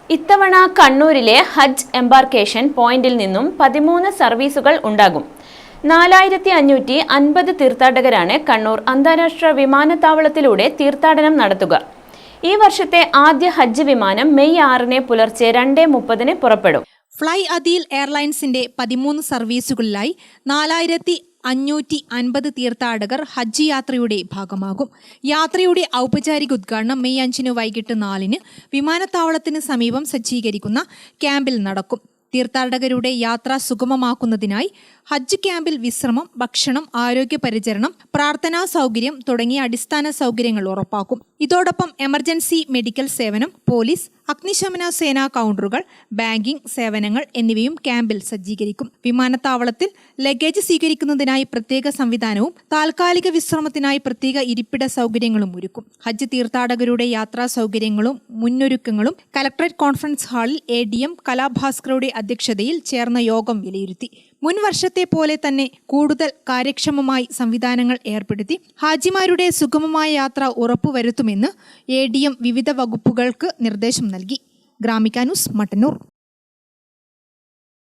ഇത്തവണ കണ്ണൂരിലെ ഹജ്ജ് എംബാർക്കേഷൻ പോയിന്റിൽ നിന്നും 13 സർവീസുകൾ ഉണ്ടാകും. 4550 തീർത്ഥാടകരാണ് കണ്ണൂർ അന്താരാഷ്ട്ര വിമാനത്താവളത്തിലൂടെ തീർത്ഥാടനം നടത്തുക. ഈ വർഷത്തെ ആദ്യ ഹജ്ജ് വിമാനം മെയ് 6 പുലർച്ചെ 2:30 പുറപ്പെടും. ഫ്ലൈ അദീൽ എയർലൈൻസിന്റെ 13 സർവീസുകളിലായി 4550 തീർത്ഥാടകർ ഹജ്ജ് യാത്രയുടെ ഭാഗമാകും. യാത്രയുടെ ഔപചാരിക ഉദ്ഘാടനം മെയ് 5 വൈകിട്ട് 4 വിമാനത്താവളത്തിന് സമീപം സജ്ജീകരിക്കുന്ന ക്യാമ്പിൽ നടക്കും. തീർത്ഥാടകരുടെ യാത്ര സുഗമമാക്കുന്നതിനായി ഹജ്ജ് ക്യാമ്പിൽ വിശ്രമം, ഭക്ഷണം, ആരോഗ്യ പരിചരണം, പ്രാർത്ഥനാ സൗകര്യം തുടങ്ങിയ അടിസ്ഥാന സൗകര്യങ്ങൾ ഉറപ്പാക്കും. ഇതോടൊപ്പം എമർജൻസി മെഡിക്കൽ സേവനം, പോലീസ്, അഗ്നിശമന സേനാ കൗണ്ടറുകൾ, ബാങ്കിംഗ് സേവനങ്ങൾ എന്നിവയും ക്യാമ്പിൽ സജ്ജീകരിക്കും. വിമാനത്താവളത്തിൽ ലഗേജ് സ്വീകരിക്കുന്നതിനായി പ്രത്യേക സംവിധാനവും താൽക്കാലിക വിശ്രമത്തിനായി പ്രത്യേക ഇരിപ്പിട സൗകര്യങ്ങളും ഒരുക്കും. ഹജ്ജ് തീർത്ഥാടകരുടെ യാത്രാ സൗകര്യങ്ങളും മുന്നൊരുക്കങ്ങളും കലക്ടറേറ്റ് കോൺഫറൻസ് ഹാളിൽ ADM കലാഭാസ്കറുടെ അധ്യക്ഷതയിൽ ചേർന്ന യോഗം വിലയിരുത്തി. മുൻ വർഷത്തെ പോലെ തന്നെ കൂടുതൽ കാര്യക്ഷമമായി സംവിധാനങ്ങൾ ഏർപ്പെടുത്തി ഹാജിമാരുടെ സുഗമമായ യാത്ര ഉറപ്പുവരുത്തുമെന്ന് ADM വിവിധ വകുപ്പുകൾക്ക് നിർദ്ദേശം നൽകി. ഗ്രാമിക ന്യൂസ്, മട്ടന്നൂർ.